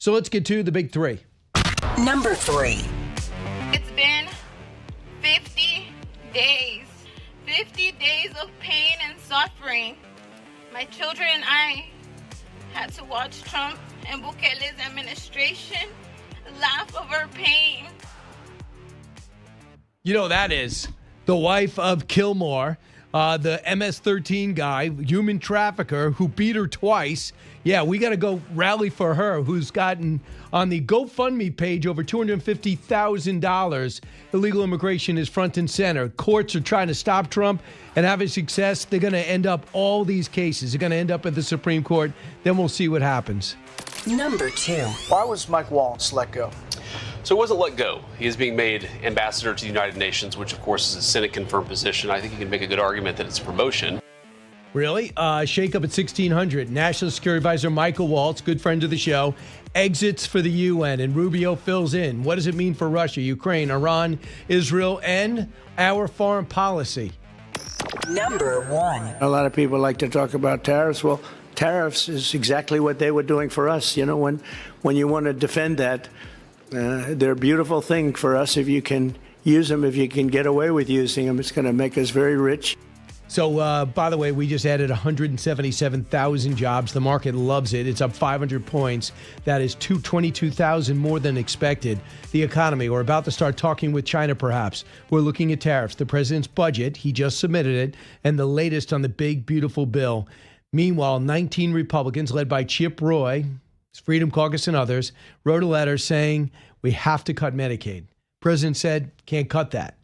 So let's get to the big three. Number 3. It's been 50 days. 50 days of pain and suffering. My children and I had to watch Trump and Bukele's administration laugh over pain. You know, that is the wife of Kilmeade, the MS-13 guy, human trafficker who beat her twice. Yeah, we got to go rally for her, who's gotten on the GoFundMe page over $250,000. Illegal immigration is front and center. Courts are trying to stop Trump and having success. They're going to end up all these cases. They're going to end up at the Supreme Court. Then we'll see what happens. Number 2. Why was Mike Waltz let go? So he wasn't let go. He is being made ambassador to the United Nations, which, of course, is a Senate-confirmed position. I think you can make a good argument that it's a promotion. Really? Shake up at 1600. National Security Advisor Mike Waltz, good friend of the show, exits for the UN, and Rubio fills in. What does it mean for Russia, Ukraine, Iran, Israel, and our foreign policy? Number 1. A lot of people like to talk about tariffs. Well, tariffs is exactly what they were doing for us. You know, when you want to defend that, they're a beautiful thing for us. If you can use them, if you can get away with using them, it's going to make us very rich. So, by the way, we just added 177,000 jobs. The market loves it. It's up 500 points. That is 22,000 more than expected. The economy, we're about to start talking with China, perhaps. We're looking at tariffs, the president's budget, he just submitted it, and the latest on the big, beautiful bill. Meanwhile, 19 Republicans, led by Chip Roy, Freedom Caucus and others, wrote a letter saying we have to cut Medicaid. President said, can't cut that.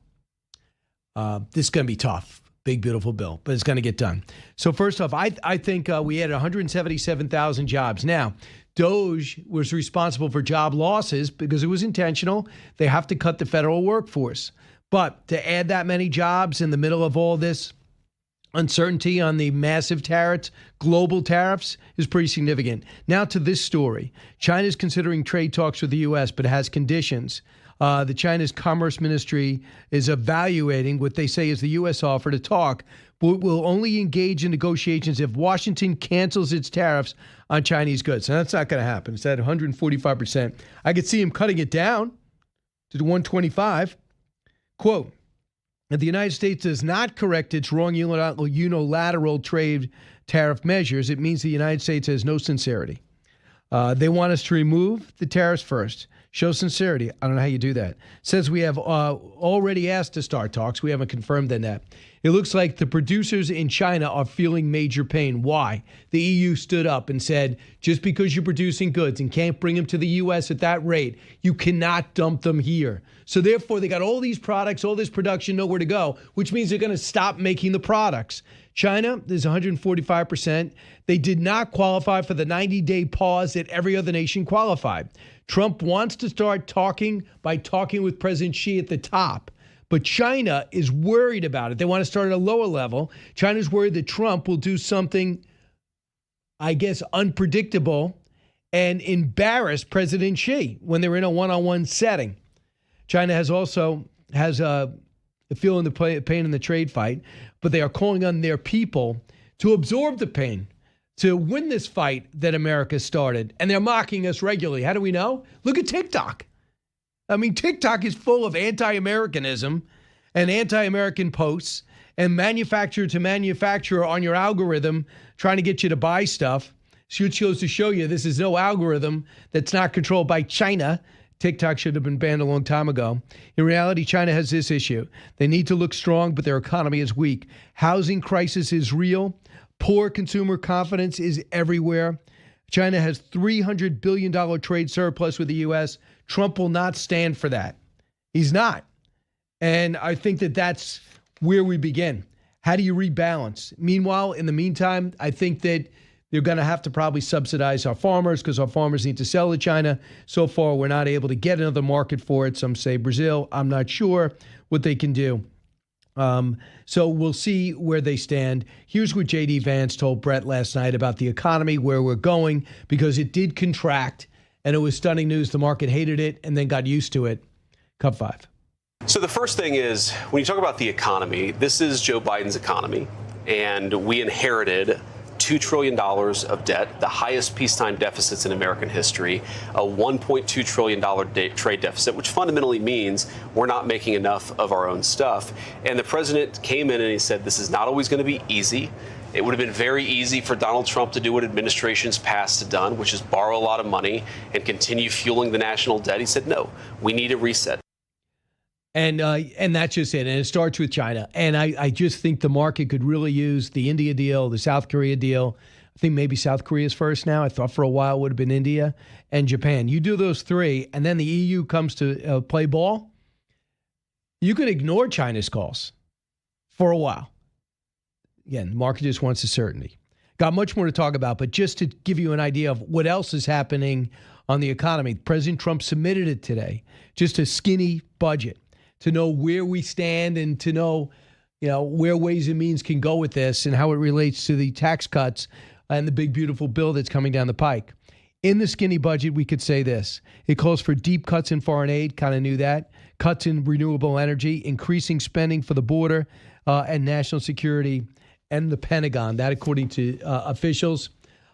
This is going to be tough. Big, beautiful bill, but it's going to get done. So first off, I think we added 177,000 jobs. Now, DOGE was responsible for job losses because it was intentional. They have to cut the federal workforce. But to add that many jobs in the middle of all this uncertainty on the massive tariffs, global tariffs, is pretty significant. Now to this story. China is considering trade talks with the U.S., but has conditions. The China's Commerce Ministry is evaluating what they say is the U.S. offer to talk, but will only engage in negotiations if Washington cancels its tariffs on Chinese goods. And that's not going to happen. It's at 145%. I could see him cutting it down to 125. Quote, if the United States does not correct its wrong unilateral trade tariff measures, it means the United States has no sincerity. They want us to remove the tariffs first. Show sincerity. I don't know how you do that. Says we have already asked to start talks. We haven't confirmed that. It looks like the producers in China are feeling major pain. Why? The EU stood up and said, just because you're producing goods and can't bring them to the U.S. at that rate, you cannot dump them here. So therefore, they got all these products, all this production, nowhere to go, which means they're going to stop making the products. China is 145%. They did not qualify for the 90-day pause that every other nation qualified. Trump wants to start talking by talking with President Xi at the top. But China is worried about it. They want to start at a lower level. China's worried that Trump will do something, I guess, unpredictable and embarrass President Xi when they're in a one-on-one setting. China has a feeling the pain in the trade fight, but they are calling on their people to absorb the pain, to win this fight that America started. And they're mocking us regularly. How do we know? Look at TikTok. I mean, TikTok is full of anti-Americanism and anti-American posts and manufacturer to manufacturer on your algorithm trying to get you to buy stuff. Which goes to show you this is no algorithm that's not controlled by China. TikTok should have been banned a long time ago. In reality, China has this issue. They need to look strong, but their economy is weak. Housing crisis is real. Poor consumer confidence is everywhere. China has $300 billion trade surplus with the U.S. Trump will not stand for that. He's not. And I think that that's where we begin. How do you rebalance? Meanwhile, in the meantime, I think that they're going to have to probably subsidize our farmers because our farmers need to sell to China. So far, we're not able to get another market for it. Some say Brazil. I'm not sure what they can do. So we'll see where they stand. Here's what J.D. Vance told Brett last night about the economy, where we're going, because it did contract, and it was stunning news. The market hated it and then got used to it. Cup 5. So the first thing is, when you talk about the economy, this is Joe Biden's economy, and we inherited $2 trillion of debt, the highest peacetime deficits in American history, a $1.2 trillion trade deficit, which fundamentally means we're not making enough of our own stuff. And the president came in and he said, this is not always going to be easy. It would have been very easy for Donald Trump to do what administrations past have done, which is borrow a lot of money and continue fueling the national debt. He said, no, we need a reset. And that's just it. And it starts with China. And I just think the market could really use the India deal, the South Korea deal. I think maybe South Korea's first now. I thought for a while it would have been India and Japan. You do those three, and then the EU comes to play ball. You could ignore China's calls for a while. Again, the market just wants the certainty. Got much more to talk about, but just to give you an idea of what else is happening on the economy, President Trump submitted it today, just a skinny budget, to know where we stand and to know, where Ways and Means can go with this and how it relates to the tax cuts and the big, beautiful bill that's coming down the pike. In the skinny budget, we could say this. It calls for deep cuts in foreign aid, kind of knew that, cuts in renewable energy, increasing spending for the border and national security and the Pentagon. That, according to officials,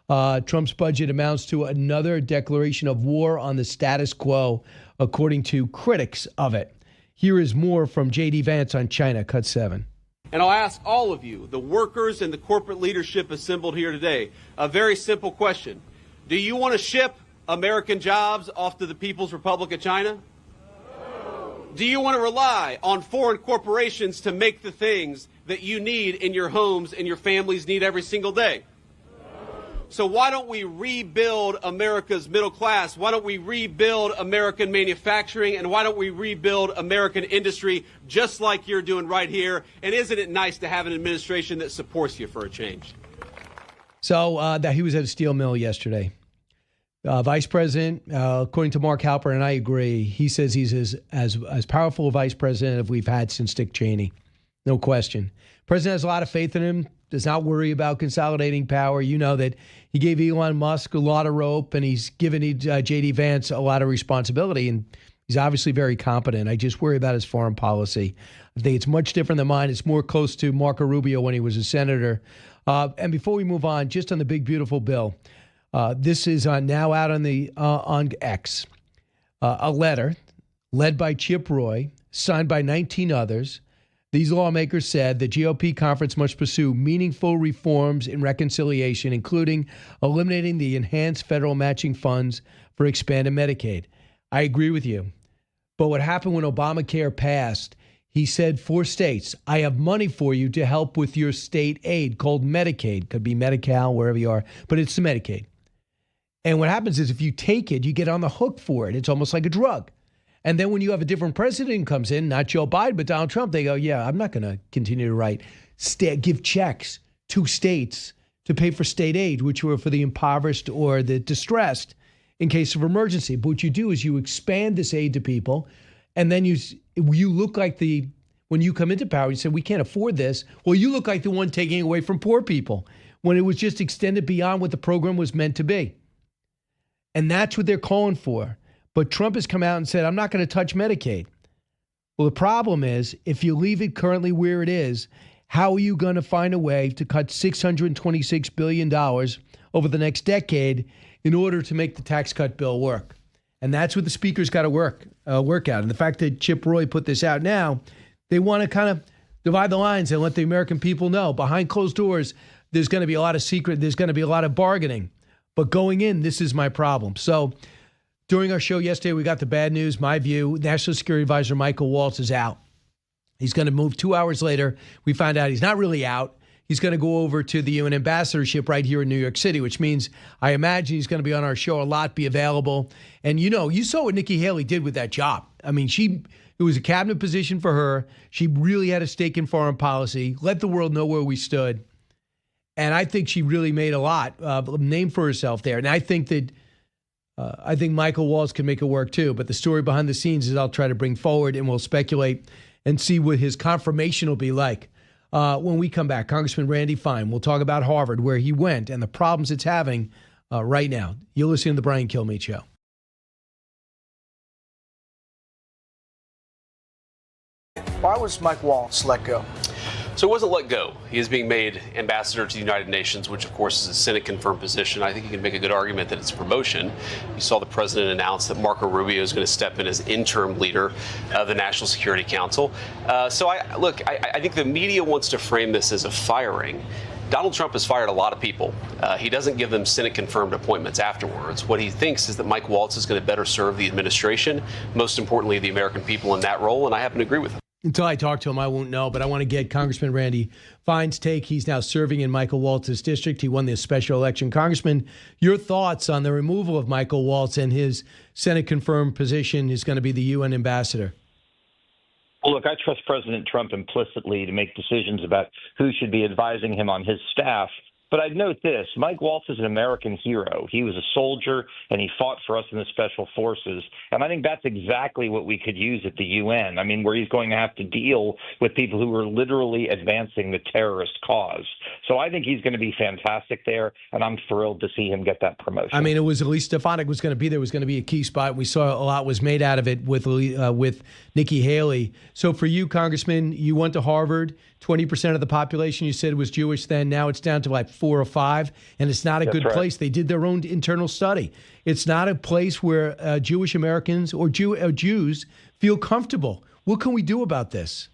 Trump's budget amounts to another declaration of war on the status quo, according to critics of it. Here is more from J.D. Vance on China, cut 7. And I'll ask all of you, the workers and the corporate leadership assembled here today, a very simple question. Do you want to ship American jobs off to the People's Republic of China? No. Do you want to rely on foreign corporations to make the things that you need in your homes and your families need every single day? So why don't we rebuild America's middle class? Why don't we rebuild American manufacturing? And why don't we rebuild American industry just like you're doing right here? And isn't it nice to have an administration that supports you for a change? So that he was at a steel mill yesterday. Vice President, according to Mark Halper, and I agree, he says he's as powerful a vice president as we've had since Dick Cheney. No question. President has a lot of faith in him, does not worry about consolidating power. You know that he gave Elon Musk a lot of rope, and he's given J.D. Vance a lot of responsibility, and he's obviously very competent. I just worry about his foreign policy. I think it's much different than mine. It's more close to Marco Rubio when he was a senator. And before we move on, just on the big, beautiful bill, this is now out on X. A letter led by Chip Roy, signed by 19 others. These lawmakers said the GOP conference must pursue meaningful reforms in reconciliation, including eliminating the enhanced federal matching funds for expanded Medicaid. I agree with you. But what happened when Obamacare passed, he said for states, I have money for you to help with your state aid called Medicaid. Could be Medi-Cal, wherever you are, but it's the Medicaid. And what happens is if you take it, you get on the hook for it. It's almost like a drug. And then when you have a different president who comes in, not Joe Biden, but Donald Trump, they go, yeah, I'm not going to continue to give checks to states to pay for state aid, which were for the impoverished or the distressed in case of emergency. But what you do is you expand this aid to people, and then you look like when you come into power, you say, we can't afford this. Well, you look like the one taking away from poor people when it was just extended beyond what the program was meant to be. And that's what they're calling for. But Trump has come out and said, I'm not going to touch Medicaid. Well, the problem is, if you leave it currently where it is, how are you going to find a way to cut $626 billion over the next decade in order to make the tax cut bill work? And that's what the speaker's got to work out. And the fact that Chip Roy put this out now, they want to kind of divide the lines and let the American people know behind closed doors, there's going to be a lot of secret, there's going to be a lot of bargaining. But going in, this is my problem. So during our show yesterday, we got the bad news. My view, National Security Advisor Michael Waltz is out. He's going to move 2 hours later. We find out he's not really out. He's going to go over to the UN ambassadorship right here in New York City, which means I imagine he's going to be on our show a lot, be available. And, you saw what Nikki Haley did with that job. I mean, it was a cabinet position for her. She really had a stake in foreign policy, let the world know where we stood. And I think she really made a lot of a name for herself there. And I think that Michael Waltz can make it work too. But the story behind the scenes is I'll try to bring forward, and we'll speculate and see what his confirmation will be like. When we come back, Congressman Randy Fine, we'll talk about Harvard, where he went, and the problems it's having right now. You're listening to the Brian Kilmeade Show. Why was Mike Waltz let go? So he wasn't let go. He is being made ambassador to the United Nations, which, of course, is a Senate-confirmed position. I think you can make a good argument that it's a promotion. You saw the president announce that Marco Rubio is going to step in as interim leader of the National Security Council. I think the media wants to frame this as a firing. Donald Trump has fired a lot of people. He doesn't give them Senate-confirmed appointments afterwards. What he thinks is that Mike Waltz is going to better serve the administration, most importantly, the American people in that role, and I happen to agree with him. Until I talk to him, I won't know, but I want to get Congressman Randy Fine's take. He's now serving in Michael Waltz's district. He won this special election. Congressman, your thoughts on the removal of Michael Waltz and his Senate-confirmed position is going to be the UN ambassador? Well, look, I trust President Trump implicitly to make decisions about who should be advising him on his staff. But I'd note this. Mike Waltz is an American hero. He was a soldier, and he fought for us in the Special Forces. And I think that's exactly what we could use at the UN. I mean, where he's going to have to deal with people who are literally advancing the terrorist cause. So I think he's going to be fantastic there, and I'm thrilled to see him get that promotion. I mean, it was at least Stefanik was going to be there. Was going to be a key spot. We saw a lot was made out of it with Nikki Haley. So for you, Congressman, you went to Harvard. 20% of the population you said was Jewish then. Now it's down to like 4 or 5, and it's not a good place. They did their own internal study. It's not a place where Jewish Americans or Jews feel comfortable. What can we do about this?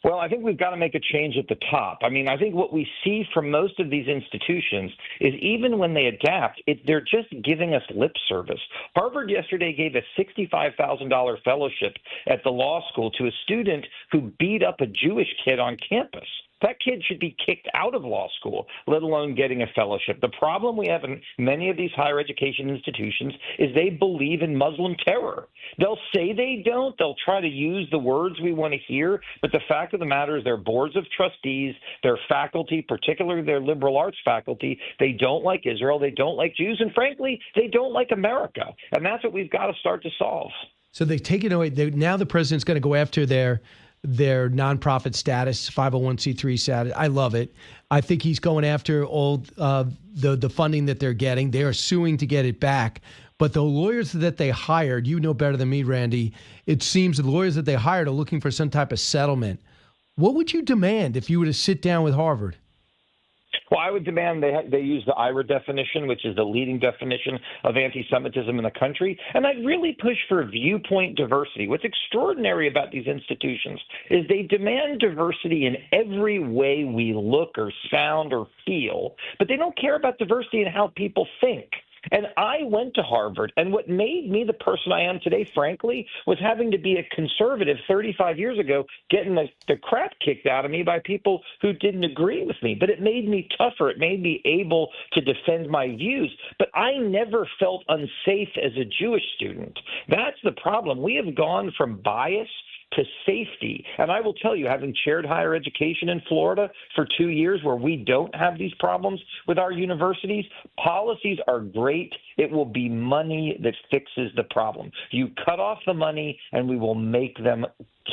Well, I think we've got to make a change at the top. I mean, I think what we see from most of these institutions is even when they adapt, they're just giving us lip service. Harvard yesterday gave a $65,000 fellowship at the law school to a student who beat up a Jewish kid on campus. That kid should be kicked out of law school, let alone getting a fellowship. The problem we have in many of these higher education institutions is they believe in Muslim terror. They'll say they don't. They'll try to use the words we want to hear. But the fact of the matter is their boards of trustees, their faculty, particularly their liberal arts faculty, they don't like Israel. They don't like Jews. And frankly, they don't like America. And that's what we've got to start to solve. So they've taken away. Now the president's going to go after their nonprofit status, 501c3 status. I love it. I think he's going after all the funding that they're getting. They are suing to get it back. But the lawyers that they hired, you know better than me, Randy, it seems the lawyers that they hired are looking for some type of settlement. What would you demand if you were to sit down with Harvard? Well, I would demand they use the IRA definition, which is the leading definition of anti-Semitism in the country. And I'd really push for viewpoint diversity. What's extraordinary about these institutions is they demand diversity in every way we look or sound or feel, but they don't care about diversity in how people think. And I went to Harvard, and what made me the person I am today, frankly, was having to be a conservative 35 years ago, getting the crap kicked out of me by people who didn't agree with me. But it made me tougher. It made me able to defend my views. But I never felt unsafe as a Jewish student. That's the problem. We have gone from bias to safety. And I will tell you, having chaired higher education in Florida for 2 years where we don't have these problems with our universities, policies are great. It will be money that fixes the problem. You cut off the money and we will make them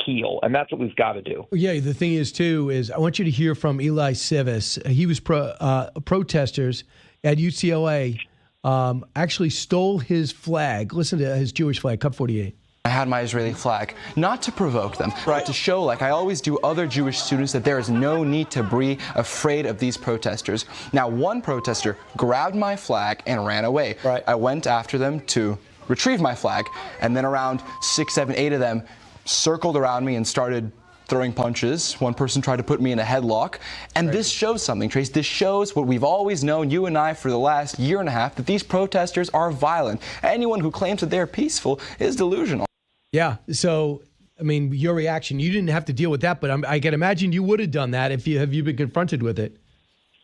heal. And that's what we've got to do. Yeah, the thing is, too, is I want you to hear from Eli Civis. He was protesters at UCLA actually stole his flag. Listen to his Jewish flag, Cup 48. I had my Israeli flag, not to provoke them, but to show, like I always do other Jewish students, that there is no need to be afraid of these protesters. Now, one protester grabbed my flag and ran away. I went after them to retrieve my flag, and then around 6, 7, 8 of them circled around me and started throwing punches. One person tried to put me in a headlock. And this shows something, Trace. This shows what we've always known, you and I, for the last year and a half, that these protesters are violent. Anyone who claims that they're peaceful is delusional. Yeah. So, I mean, your reaction, you didn't have to deal with that, but I can imagine you would have done that if you have been confronted with it.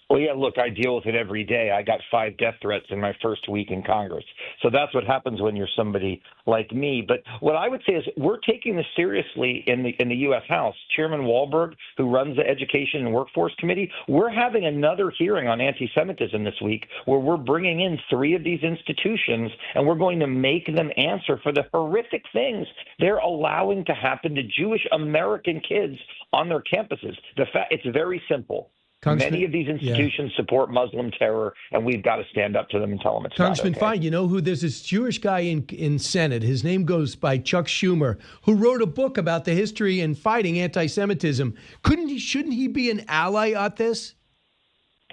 Well, yeah, look, I deal with it every day. I got 5 death threats in my first week in Congress. So that's what happens when you're somebody like me. But what I would say is we're taking this seriously in the U.S. House. Chairman Wahlberg, who runs the Education and Workforce Committee, we're having another hearing on anti-Semitism this week where we're bringing in 3 of these institutions and we're going to make them answer for the horrific things they're allowing to happen to Jewish American kids on their campuses. It's very simple. Many of these institutions support Muslim terror, and we've got to stand up to them and tell them it's Congressman not okay. Fine, you know who? There's this Jewish guy in Senate. His name goes by Chuck Schumer, who wrote a book about the history and fighting anti-Semitism. Shouldn't he be an ally at this?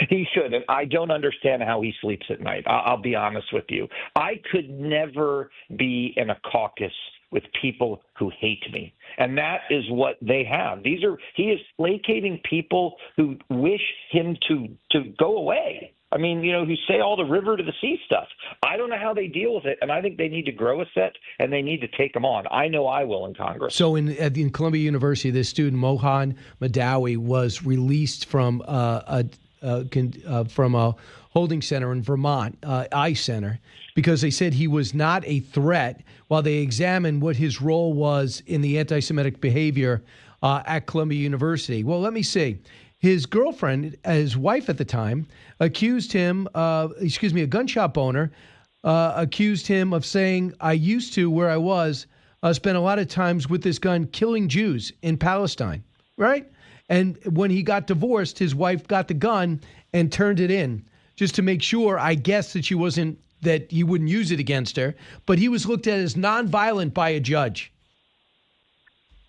He should, and I don't understand how he sleeps at night. I'll be honest with you. I could never be in a caucus with people who hate me. And that is what they have. He is placating people who wish him to go away. I mean, who say all the river to the sea stuff. I don't know how they deal with it, and I think they need to grow a set, and they need to take them on. I know I will in Congress. So in Columbia University, this student, Mohan Madawi, was released from a holding center in Vermont, ICE Center, because they said he was not a threat while they examined what his role was in the anti-Semitic behavior at Columbia University. Well, let me see. His girlfriend, his wife at the time, accused him, a gun shop owner, accused him of saying, I used to, where I was, spend a lot of times with this gun killing Jews in Palestine, right? And when he got divorced, his wife got the gun and turned it in just to make sure, I guess, that he wouldn't use it against her. But he was looked at as nonviolent by a judge.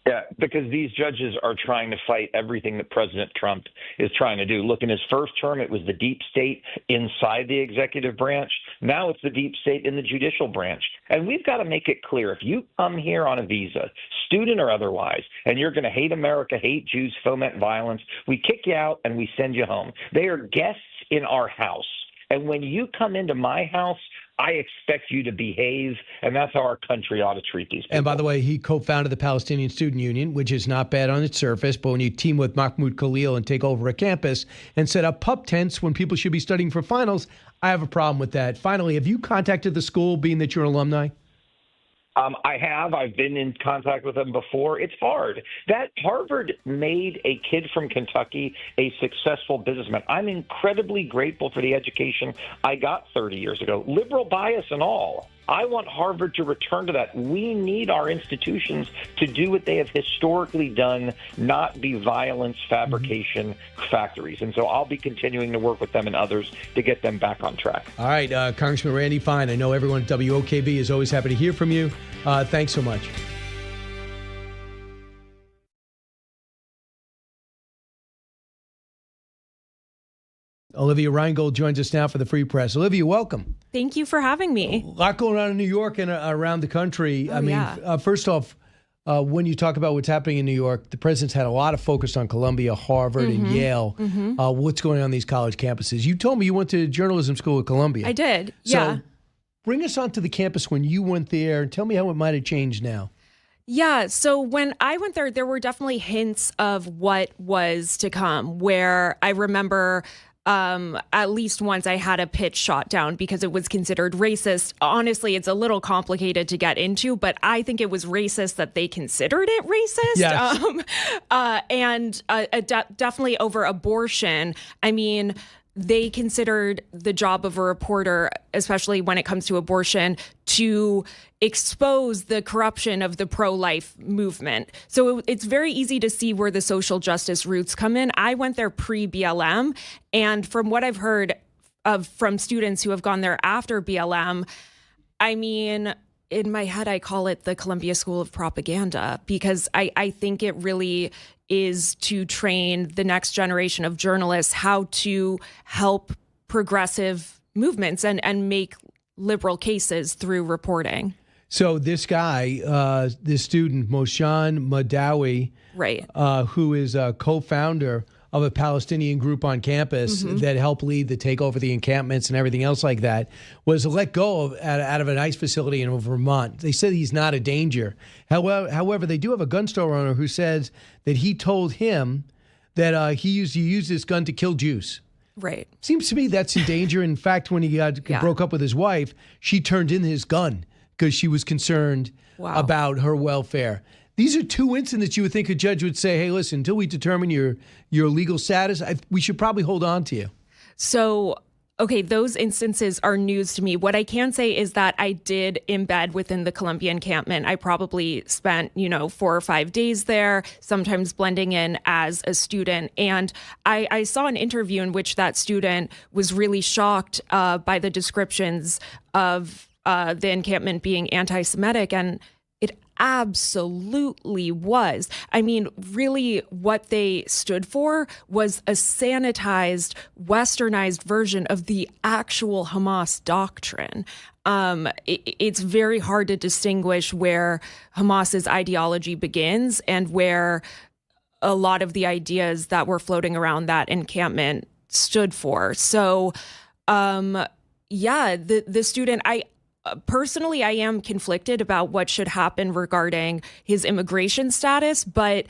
Yeah, because these judges are trying to fight everything that President Trump is trying to do. Look, in his first term, it was the deep state inside the executive branch. Now it's the deep state in the judicial branch. And we've got to make it clear, if you come here on a visa, student or otherwise, and you're going to hate America, hate Jews, foment violence, we kick you out and we send you home. They are guests in our house. And when you come into my house, I expect you to behave, and that's how our country ought to treat these people. And by the way, he co-founded the Palestinian Student Union, which is not bad on its surface, but when you team with Mahmoud Khalil and take over a campus and set up pup tents when people should be studying for finals, I have a problem with that. Finally, have you contacted the school, being that you're an alumni? I have. I've been in contact with them before. It's hard. That Harvard made a kid from Kentucky a successful businessman. I'm incredibly grateful for the education I got 30 years ago, liberal bias and all. I want Harvard to return to that. We need our institutions to do what they have historically done, not be violence fabrication factories. And so I'll be continuing to work with them and others to get them back on track. All right, Congressman Randy Fine, I know everyone at WOKB is always happy to hear from you. Thanks so much. Olivia Reingold joins us now for the Free Press. Olivia, welcome. Thank you for having me. A lot going on in New York and around the country. First off, when you talk about what's happening in New York, the president's had a lot of focus on Columbia, Harvard, and Yale. What's going on these college campuses? You told me you went to journalism school at Columbia. I did, yeah. So bring us onto the campus when you went there and tell me how it might have changed now. Yeah, so when I went there were definitely hints of what was to come, where I remember at least once I had a pitch shot down because it was considered racist. Honestly, it's a little complicated to get into, but I think it was racist that they considered it racist. Yes. Definitely over abortion. I mean, they considered the job of a reporter, especially when it comes to abortion, to expose the corruption of the pro-life movement. So it's very easy to see where the social justice roots come in. I went there pre-BLM, and from what I've heard from students who have gone there after BLM, I mean, in my head, I call it the Columbia School of Propaganda, because I think it really is to train the next generation of journalists how to help progressive movements and make liberal cases through reporting. So this guy, this student, Moshan Madawi, right, who is a co-founder of a Palestinian group on campus that helped lead the takeover of the encampments and everything else like that, was let go out of an ICE facility in Vermont. They said he's not a danger. However, they do have a gun store owner who says that he told him that he used this gun to kill Jews. Right. Seems to me that's in danger. In fact, when he broke up with his wife, she turned in his gun because she was concerned about her welfare. These are two incidents you would think a judge would say, hey, listen, until we determine your legal status, we should probably hold on to you. So Okay, those instances are news to me. What I can say is that I did embed within the Columbia encampment. I probably spent, 4 or 5 days there, sometimes blending in as a student. And I saw an interview in which that student was really shocked by the descriptions of the encampment being anti-Semitic, and it absolutely was. I mean, really what they stood for was a sanitized, westernized version of the actual Hamas doctrine. It's very hard to distinguish where Hamas's ideology begins and where a lot of the ideas that were floating around that encampment stood for. So, the student, personally, I am conflicted about what should happen regarding his immigration status, but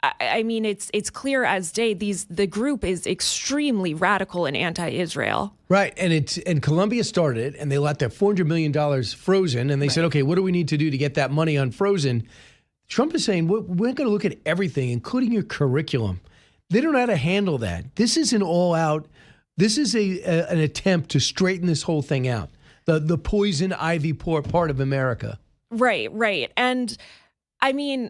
I mean, it's clear as day. The group is extremely radical and anti-Israel. Right, and Columbia started it, and they let that $400 million frozen, and they said, okay, what do we need to do to get that money unfrozen? Trump is saying we're going to look at everything, including your curriculum. They don't know how to handle that. This is an all-out. This is an attempt to straighten this whole thing out. The poison ivy part of America. Right. And I mean,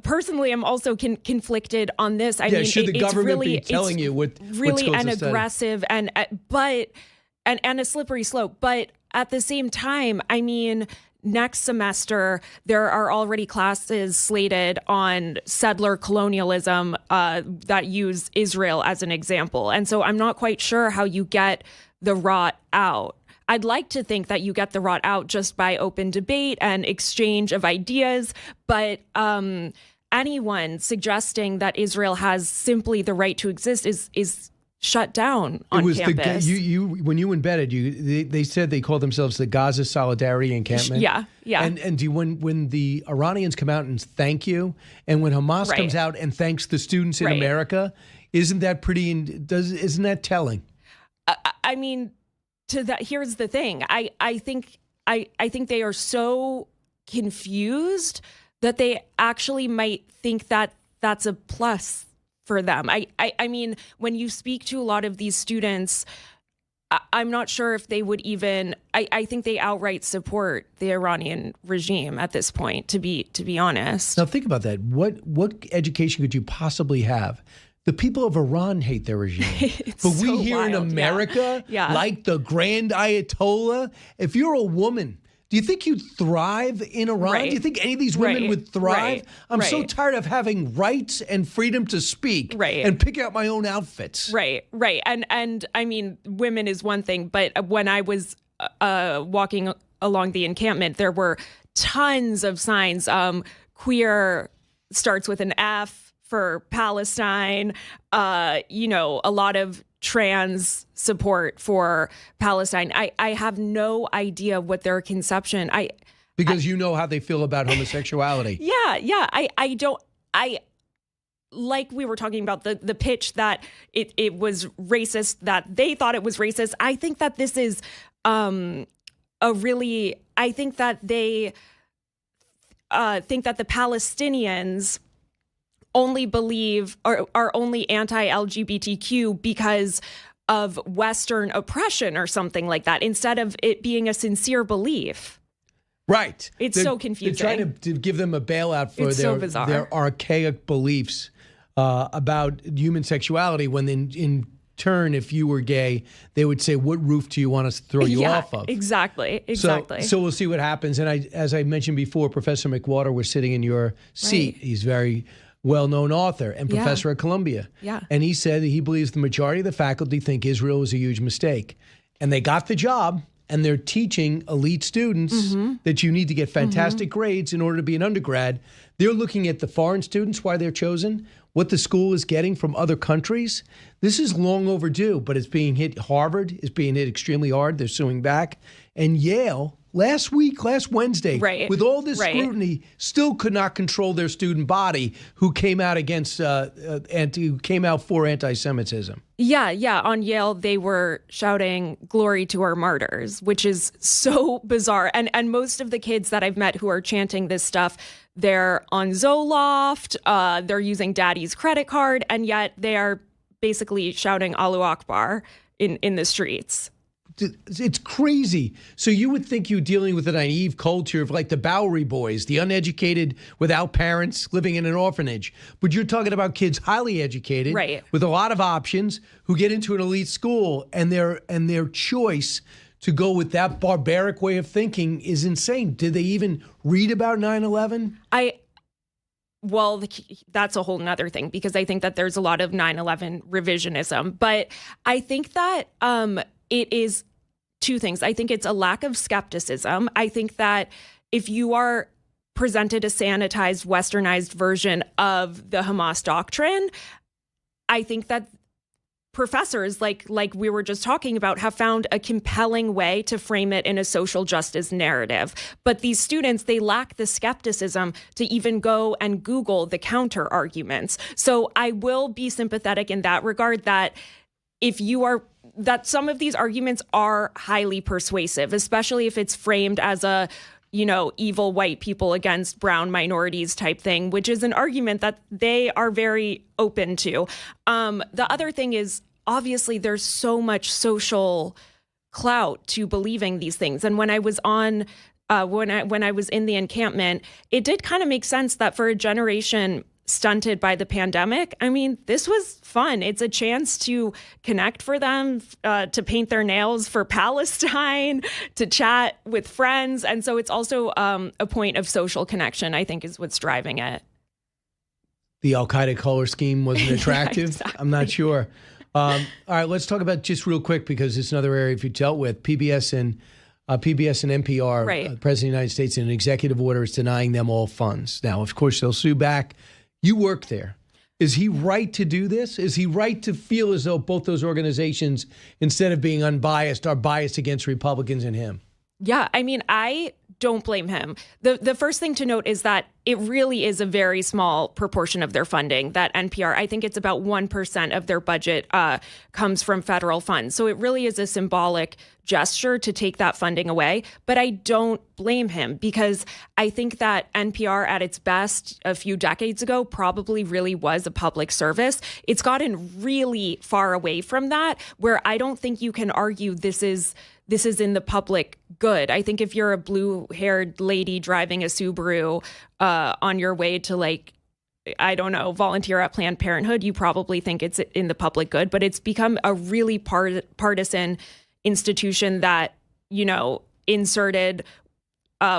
personally, I'm also conflicted on this. I mean, should the government be telling you what's really an aggressive and a slippery slope. But at the same time, I mean, next semester, there are already classes slated on settler colonialism that use Israel as an example. And so I'm not quite sure how you get the rot out. I'd like to think that you get the rot out just by open debate and exchange of ideas, but anyone suggesting that Israel has simply the right to exist is shut down on campus. When you embedded, they said they called themselves the Gaza Solidarity Encampment. Yeah. And when the Iranians come out and thank you, and when Hamas comes out and thanks the students in America, isn't that isn't that telling? I mean, here's the thing. I think they are so confused that they actually might think that that's a plus for them. I mean, when you speak to a lot of these students, I'm not sure if they would even. I think they outright support the Iranian regime at this point. To be honest. Now think about that. What education could you possibly have? The people of Iran hate their regime. But we so here wild. in America, Yeah. like the Grand Ayatollah, if you're a woman, do you think you'd thrive in Iran? Right. Do you think any of these women would thrive? Right. I'm so Right. tired of having rights and freedom to speak and pick out my own outfits. Right. And I mean, women is one thing, but when I was walking along the encampment, there were tons of signs. Queer starts with an F. For Palestine, a lot of trans support for Palestine. I have no idea what their conception. Because you know how they feel about homosexuality. Yeah. I like we were talking about the pitch that it was racist, that they thought it was racist. I think that this is I think that they think that the Palestinians only believe or are only anti-LGBTQ because of Western oppression or something like that, instead of it being a sincere belief. Right. It's so confusing. They're trying to give them a bailout for so bizarre. their archaic beliefs about human sexuality, when in turn, if you were gay, they would say, what roof do you want us to throw you off of? Exactly. So we'll see what happens. And as I mentioned before, Professor Mike Waltz was sitting in your seat. Right. He's very well-known author and professor at Columbia. Yeah. And he said that he believes the majority of the faculty think Israel was a huge mistake. And they got the job, and they're teaching elite students that you need to get fantastic grades in order to be an undergrad. They're looking at the foreign students, why they're chosen, what the school is getting from other countries. This is long overdue, but it's being hit. Harvard is being hit extremely hard. They're suing back. And Yale, last Wednesday, with all this scrutiny, still could not control their student body who came out against who came out for anti-Semitism. Yeah. On Yale, they were shouting "Glory to our martyrs," which is so bizarre. And most of the kids that I've met who are chanting this stuff, they're on Zoloft, they're using daddy's credit card, and yet they are basically shouting Allahu Akbar in the streets. It's crazy. So you would think you're dealing with a naive culture of like the Bowery Boys, the uneducated without parents living in an orphanage. But you're talking about kids highly educated, right, with a lot of options who get into an elite school, and their choice to go with that barbaric way of thinking is insane. Did they even read about 9/11? Well, that's a whole nother thing, because I think that there's a lot of 9/11 revisionism. But I think that it is two things. I think it's a lack of skepticism. I think that if you are presented a sanitized, westernized version of the Hamas doctrine, I think that professors, like we were just talking about, have found a compelling way to frame it in a social justice narrative. But these students, they lack the skepticism to even go and Google the counter arguments. So I will be sympathetic in that regard, that that some of these arguments are highly persuasive, especially if it's framed as a, evil white people against brown minorities type thing, which is an argument that they are very open to. The other thing is, obviously, there's so much social clout to believing these things. And when I was on, when I was in the encampment, it did kind of make sense that for a generation stunted by the pandemic, I mean, this was fun. It's a chance to connect for them, to paint their nails for Palestine, to chat with friends. And so it's also a point of social connection, I think, is what's driving it. The Al-Qaeda color scheme wasn't attractive? Yeah, exactly. I'm not sure. All right, let's talk about, just real quick, because it's another area you dealt with, PBS and NPR. Right. The President of the United States, in an executive order, is denying them all funds. Now, of course, they'll sue back. You work there. Is he right to do this? Is he right to feel as though both those organizations, instead of being unbiased, are biased against Republicans and him? Yeah, I mean, I don't blame him. The first thing to note is that it really is a very small proportion of their funding, that NPR, I think it's about 1% of their budget comes from federal funds. So it really is a symbolic gesture to take that funding away. But I don't blame him, because I think that NPR at its best a few decades ago probably really was a public service. It's gotten really far away from that, where I don't think you can argue this is in the public good. I think if you're a blue-haired lady driving a Subaru on your way to, like, I don't know, volunteer at Planned Parenthood, you probably think it's in the public good. But it's become a really partisan institution that, inserted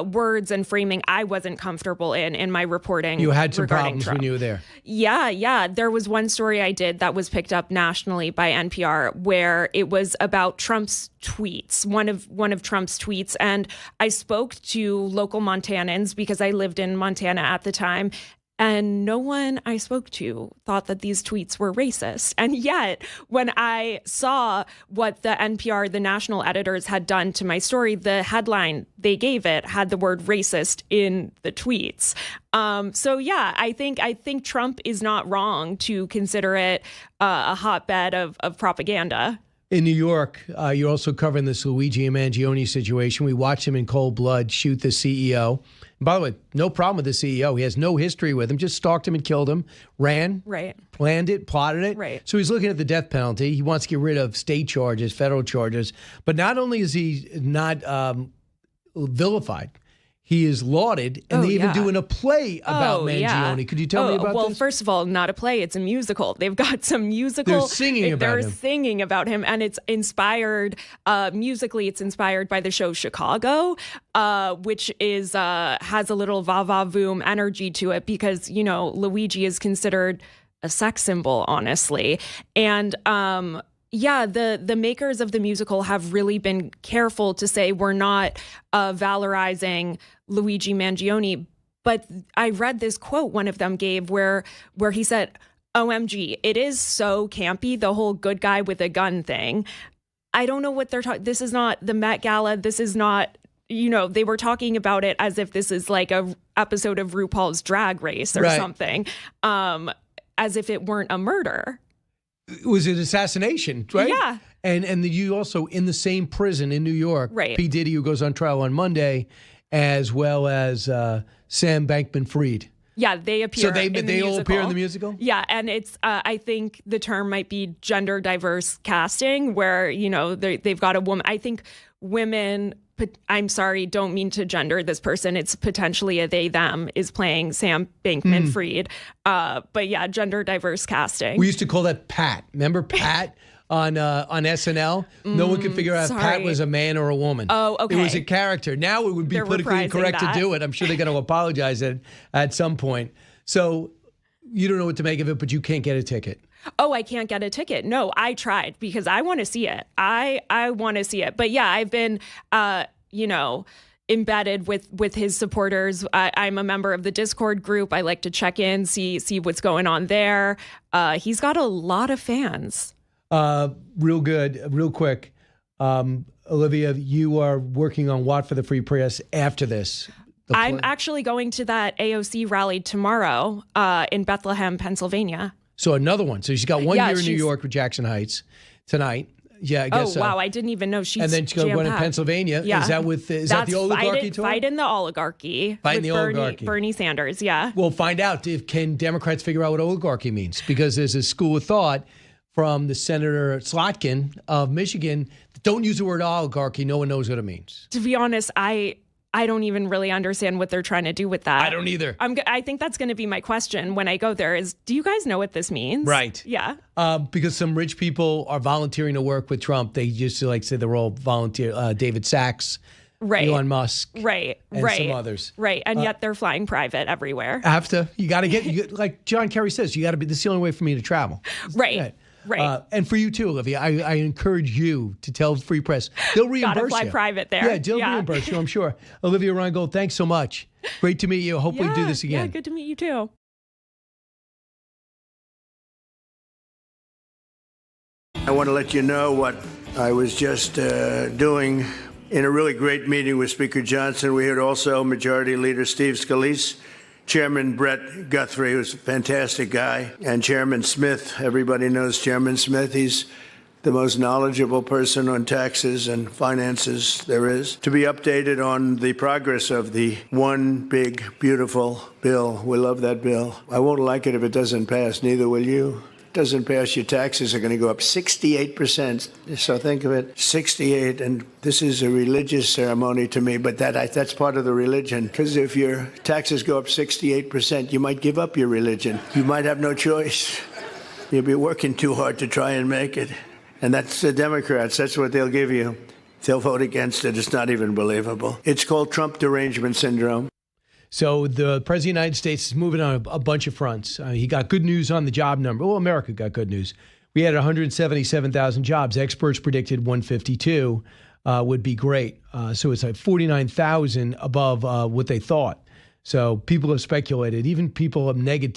words and framing I wasn't comfortable in my reporting. You had some problems Trump when you were there. Yeah. There was one story I did that was picked up nationally by NPR, where it was about Trump's tweets, one of Trump's tweets. And I spoke to local Montanans, because I lived in Montana at the time. And no one I spoke to thought that these tweets were racist. And yet, when I saw what the NPR, the national editors, had done to my story, the headline they gave it had the word racist in the tweets. So yeah, I think Trump is not wrong to consider it a hotbed of propaganda. In New York, you're also covering this Luigi Mangione situation. We watched him in cold blood shoot the CEO. And by the way, no problem with the CEO. He has no history with him. Just stalked him and killed him. Ran. Right. Planned it. Plotted it. Right. So he's looking at the death penalty. He wants to get rid of state charges, federal charges. But not only is he not vilified, he is lauded, and they even doing a play about Mangione. Yeah. Could you tell me about this? Well, first of all, not a play. It's a musical. They've got some musical. They're singing about him. And it's inspired, musically, it's inspired by the show Chicago, which is has a little va-va-voom energy to it, because, Luigi is considered a sex symbol, honestly. And yeah, the makers of the musical have really been careful to say we're not valorizing Luigi Mangione. But I read this quote one of them gave where he said, OMG, it is so campy, the whole good guy with a gun thing. I don't know what they're talking. This is not the Met Gala. This is not, they were talking about it as if this is like a episode of RuPaul's Drag Race or something, as if it weren't a murder. It was an assassination, right? Yeah. And you also, in the same prison in New York, right. P. Diddy, who goes on trial on Monday, as well as Sam Bankman-Fried. Yeah, they appear. So they in the all musical. appear in the musical? Yeah, and it's I think the term might be gender diverse casting, where they've got a woman. I think women. I'm sorry, don't mean to gender this person. It's potentially a they them is playing Sam Bankman-Fried. But yeah, gender diverse casting. We used to call that Pat. Remember Pat? On SNL, no one could figure out if Pat was a man or a woman. Oh, okay. It was a character. Now it would be politically incorrect to do it. I'm sure they're going to apologize at some point. So you don't know what to make of it, but you can't get a ticket. Oh, I can't get a ticket. No, I tried because I want to see it. I want to see it. But yeah, I've been, embedded with his supporters. I'm a member of the Discord group. I like to check in, see what's going on there. He's got a lot of fans. Real good, real quick. Olivia, you are working on what for the Free Press after this? I'm actually going to that AOC rally tomorrow in Bethlehem, Pennsylvania. So another one. So she's got one year in New York with Jackson Heights tonight. Yeah, I guess so. Wow, I didn't even know she's and then she's going to go to Pennsylvania. Yeah. Is that the oligarchy tour? Fight in the oligarchy. Fight in the oligarchy. Bernie Sanders, yeah. We'll find out can Democrats figure out what oligarchy means, because there's a school of thought from the Senator Slotkin of Michigan, don't use the word oligarchy. No one knows what it means. To be honest, I don't even really understand what they're trying to do with that. I don't either. I think that's going to be my question when I go there is, do you guys know what this means? Right. Yeah. Because some rich people are volunteering to work with Trump. They just say they're all volunteer. David Sachs, right. Elon Musk, right, and some others. Right, and yet they're flying private everywhere. You got to like John Kerry says, you got to be, this is the only way for me to travel. Right. Right. And for you too, Olivia, I encourage you to tell the Free Press. They'll reimburse you. Gotta fly private there. Yeah, they'll reimburse you, I'm sure. Olivia Reingold, thanks so much. Great to meet you. Hope we do this again. Yeah, good to meet you too. I want to let you know what I was just doing in a really great meeting with Speaker Johnson. We had also Majority Leader Steve Scalise, Chairman Brett Guthrie, who's a fantastic guy, and Chairman Smith. Everybody knows Chairman Smith. He's the most knowledgeable person on taxes and finances there is. To be updated on the progress of the one big, beautiful bill. We love that bill. I won't like it if it doesn't pass. Neither will you. Doesn't pass, your taxes are going to go up 68%. So think of it, 68. And this is a religious ceremony to me, but that's part of the religion. Because if your taxes go up 68%, you might give up your religion. You might have no choice. You'll be working too hard to try and make it. And that's the Democrats. That's what they'll give you. They'll vote against it. It's not even believable. It's called Trump derangement syndrome. So the President of the United States is moving on a bunch of fronts. He got good news on the job number. Well, America got good news. We had 177,000 jobs. Experts predicted 152 would be great. So it's like 49,000 above what they thought. So people have speculated, even people of negative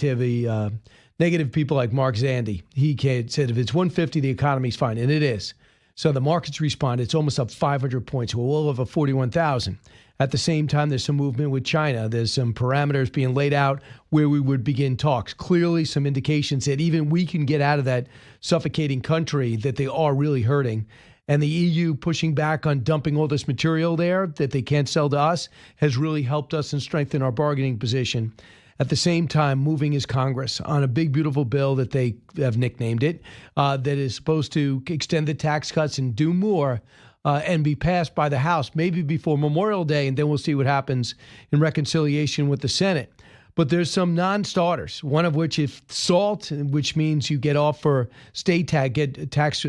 people like Mark Zandi. He said if it's 150, the economy's fine, and it is. So the markets respond. It's almost up 500 points. We're well over 41,000. At the same time, there's some movement with China. There's some parameters being laid out where we would begin talks. Clearly, some indications that even we can get out of that suffocating country that they are really hurting. And the EU pushing back on dumping all this material there that they can't sell to us has really helped us and strengthened our bargaining position. At the same time, moving is Congress on a big, beautiful bill that they have nicknamed it, that is supposed to extend the tax cuts and do more and be passed by the House, maybe before Memorial Day, and then we'll see what happens in reconciliation with the Senate. But there's some non-starters, one of which is SALT, which means you get off for get tax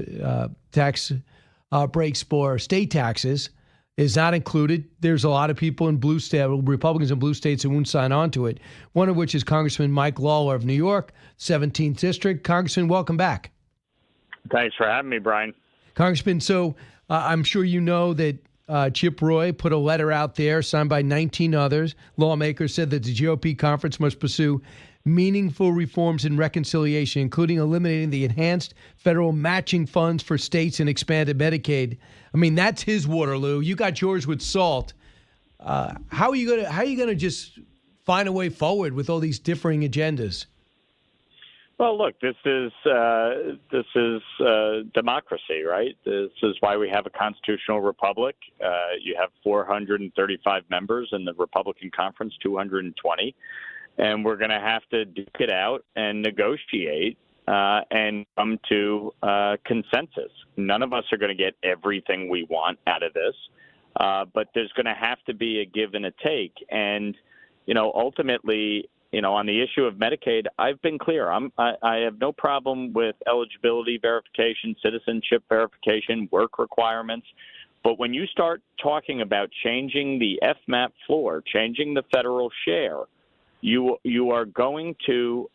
breaks for state taxes, is not included. There's a lot of people in blue state, Republicans in blue states who won't sign on to it, one of which is Congressman Mike Lawler of New York, 17th District. Congressman, welcome back. Thanks for having me, Brian. Congressman, so I'm sure you know that Chip Roy put a letter out there signed by 19 others. Lawmakers said that the GOP conference must pursue meaningful reforms in reconciliation, including eliminating the enhanced federal matching funds for states and expanded Medicaid. I mean, that's his Waterloo. You got yours with SALT. How are you gonna just find a way forward with all these differing agendas? Well, look, this is democracy, right? This is why we have a constitutional republic. You have 435 members in the Republican conference, 220. and we're going to have to duke it out and negotiate and come to consensus. None of us are going to get everything we want out of this, but there's going to have to be a give and a take. And, ultimately, on the issue of Medicaid, I've been clear. I have no problem with eligibility verification, citizenship verification, work requirements. But when you start talking about changing the FMAP floor, changing the federal share, you are going to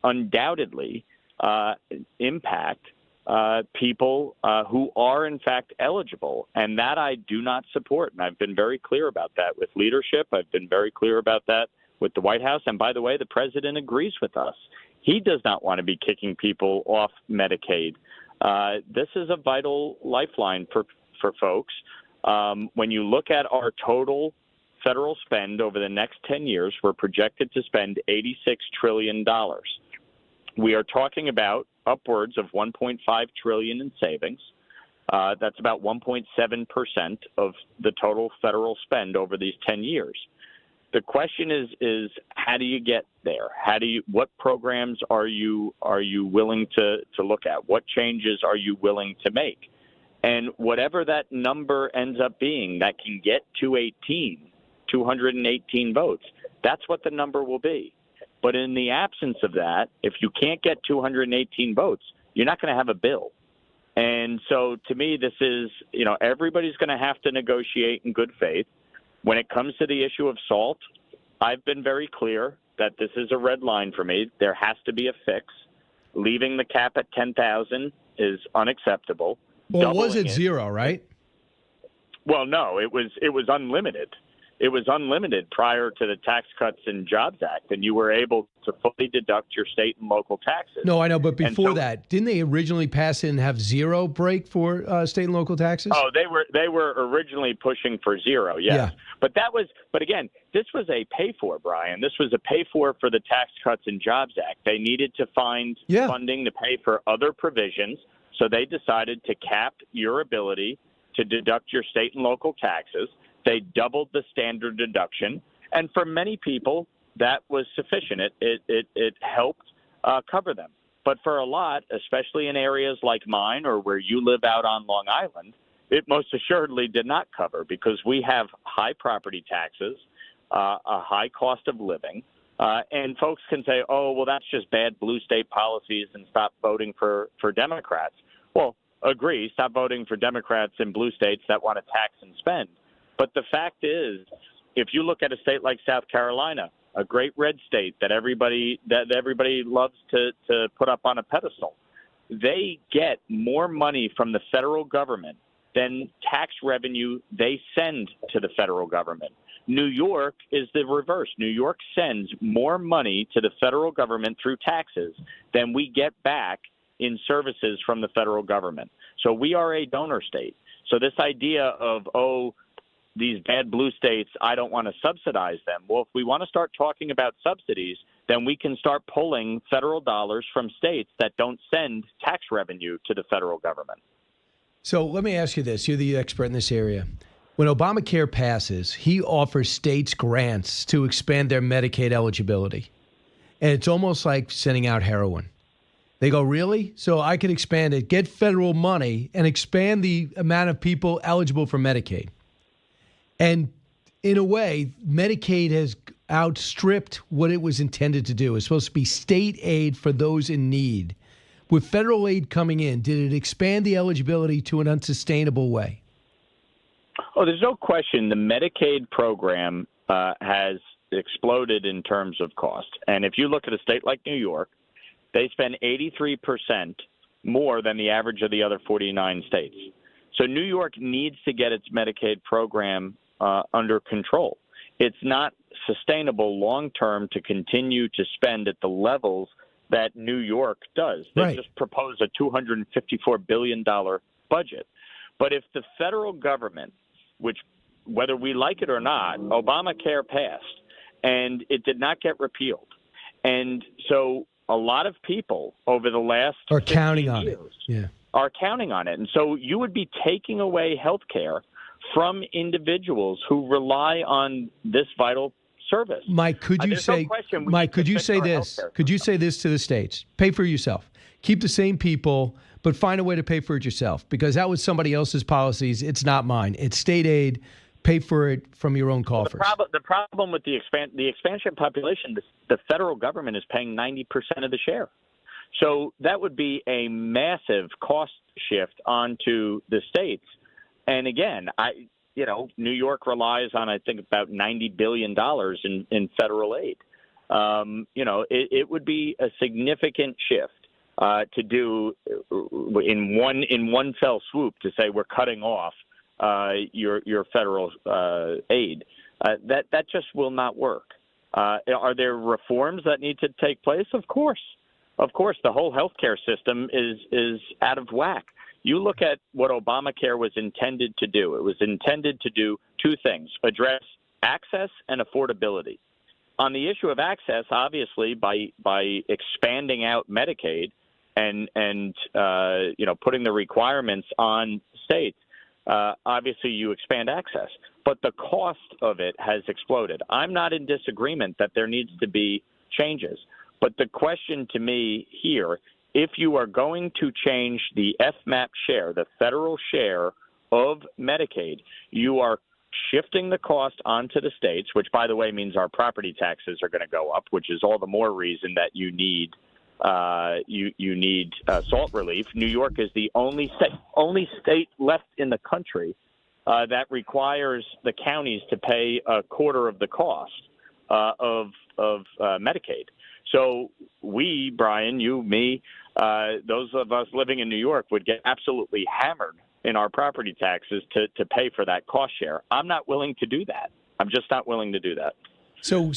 undoubtedly impact people who are, in fact, eligible. And that I do not support. And I've been very clear about that with leadership. I've been very clear about that with the White House. And by the way, the president agrees with us. He does not want to be kicking people off Medicaid. This is a vital lifeline for folks. When you look at our total federal spend over the next 10 years, we're projected to spend $86 trillion. We are talking about upwards of $1.5 trillion in savings. That's about 1.7% of the total federal spend over these 10 years. The question is how do you get there? What programs are you willing to look at? What changes are you willing to make? And whatever that number ends up being, that can get to 218 votes, that's what the number will be. But in the absence of that, if you can't get 218 votes, you're not going to have a bill. And so to me, this is, everybody's going to have to negotiate in good faith. When it comes to the issue of SALT, I've been very clear that this is a red line for me. There has to be a fix. Leaving the cap at 10,000 is unacceptable. Well, was it zero, right? Well, no, it was unlimited. It was unlimited prior to the Tax Cuts and Jobs Act, and you were able to fully deduct your state and local taxes. No, I know, but before that, didn't they originally pass it and have zero break for state and local taxes? Oh, they were originally pushing for zero, yes. Yeah. But again, this was a pay for, Brian. This was a pay for the Tax Cuts and Jobs Act. They needed to find funding to pay for other provisions, so they decided to cap your ability to deduct your state and local taxes. They doubled the standard deduction, and for many people, that was sufficient. It helped cover them. But for a lot, especially in areas like mine or where you live out on Long Island, it most assuredly did not cover because we have high property taxes, a high cost of living, and folks can say, oh, well, that's just bad blue state policies and stop voting for Democrats. Well, agree, stop voting for Democrats in blue states that want to tax and spend. But the fact is, if you look at a state like South Carolina, a great red state that everybody loves to put up on a pedestal, they get more money from the federal government than tax revenue they send to the federal government. New York is the reverse. New York sends more money to the federal government through taxes than we get back in services from the federal government. So we are a donor state. So this idea of, these bad blue states, I don't want to subsidize them. Well, if we want to start talking about subsidies, then we can start pulling federal dollars from states that don't send tax revenue to the federal government. So let me ask you this. You're the expert in this area. When Obamacare passes, he offers states grants to expand their Medicaid eligibility. And it's almost like sending out heroin. They go, really? So I could expand it, get federal money, and expand the amount of people eligible for Medicaid. And in a way, Medicaid has outstripped what it was intended to do. It's supposed to be state aid for those in need. With federal aid coming in, did it expand the eligibility to an unsustainable way? Oh, there's no question. The Medicaid program has exploded in terms of cost. And if you look at a state like New York, they spend 83% more than the average of the other 49 states. So New York needs to get its Medicaid program under control. It's not sustainable long-term to continue to spend at the levels that New York does. They just proposed a $254 billion budget. But if the federal government, which whether we like it or not, Obamacare passed, and it did not get repealed. And so a lot of people over the last are counting on it. Are counting on it. And so you would be taking away health care from individuals who rely on this vital service. Mike, could you say? Mike, could you say this? Could you say this to the states? Pay for it yourself. Keep the same people, but find a way to pay for it yourself, because that was somebody else's policies. It's not mine. It's state aid. Pay for it from your own coffers. The problem with the expansion population, the federal government is paying 90% of the share. So that would be a massive cost shift onto the states. And again, New York relies on, I think, about $90 billion in federal aid. It would be a significant shift to do in one fell swoop to say we're cutting off your federal aid. That just will not work. Are there reforms that need to take place? Of course. The whole healthcare system is out of whack. You look at what Obamacare was intended to do. It was intended to do two things: address access and affordability. On the issue of access, obviously, by expanding out Medicaid and putting the requirements on states, obviously you expand access. But the cost of it has exploded. I'm not in disagreement that there needs to be changes. But the question to me here, if you are going to change the FMAP share, the federal share of Medicaid, you are shifting the cost onto the states, which, by the way, means our property taxes are going to go up, which is all the more reason that you need SALT relief. New York is the only state left in the country that requires the counties to pay a quarter of the cost of Medicaid. So we, Brian, you, me, those of us living in New York would get absolutely hammered in our property taxes to pay for that cost share. I'm not willing to do that. I'm just not willing to do that. So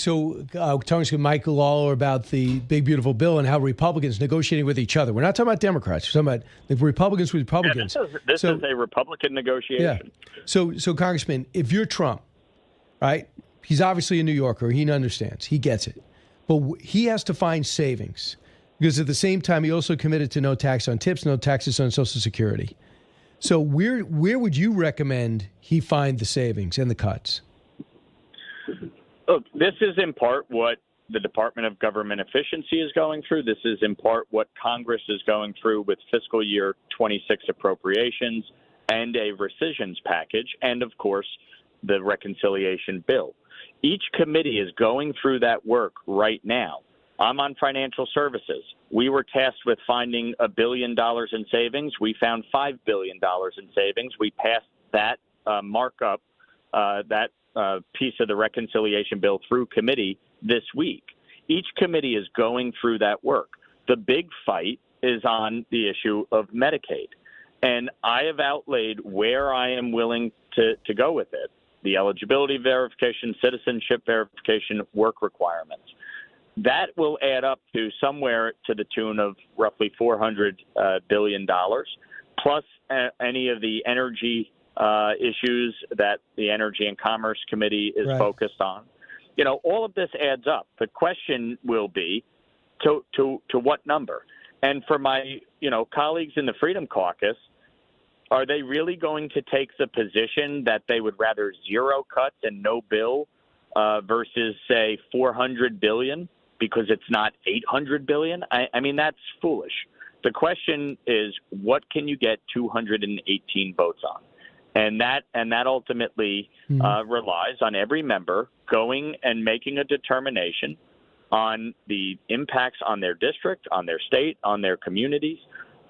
talking to Michael Lawler about the big, beautiful bill and how Republicans negotiating with each other. We're not talking about Democrats. We're talking about the Republicans with Republicans. Yeah, this is a Republican negotiation. Yeah. So Congressman, if you're Trump, right, he's obviously a New Yorker. He understands. He gets it. But he has to find savings, because at the same time, he also committed to no tax on tips, no taxes on Social Security. So where would you recommend he find the savings and the cuts? Look, this is in part what the Department of Government Efficiency is going through. This is in part what Congress is going through with fiscal year 26 appropriations and a rescissions package, and, of course, the reconciliation bill. Each committee is going through that work right now. I'm on financial services. We were tasked with finding $1 billion in savings. We found $5 billion in savings. We passed that markup, that piece of the reconciliation bill through committee this week. Each committee is going through that work. The big fight is on the issue of Medicaid. And I have outlaid where I am willing to go with it: the eligibility verification, citizenship verification, work requirements. That will add up to somewhere to the tune of roughly $400 billion, plus any of the energy issues that the Energy and Commerce Committee is focused on. All of this adds up. The question will be to what number? And for my, colleagues in the Freedom Caucus, are they really going to take the position that they would rather zero cuts and no bill versus, say, $400 billion because it's not $800 billion? I mean, that's foolish. The question is, what can you get 218 votes on? And that ultimately relies on every member going and making a determination on the impacts on their district, on their state, on their communities.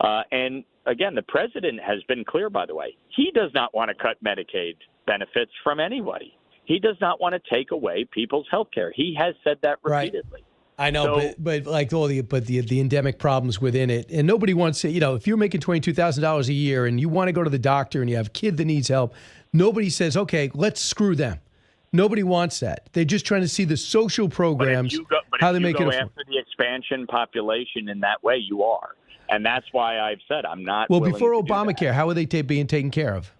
And again, the president has been clear, by the way. He does not want to cut Medicaid benefits from anybody. He does not want to take away people's health care. He has said that repeatedly. Right. I know, but like the endemic problems within it, and nobody wants to. If you're making $22,000 a year and you want to go to the doctor and you have a kid that needs help, nobody says, "Okay, let's screw them." Nobody wants that. They're just trying to see the social programs, how they make it. After the expansion population in that way, you are, and that's why I've said I'm not. Well, before Obamacare, how are they being taken care of?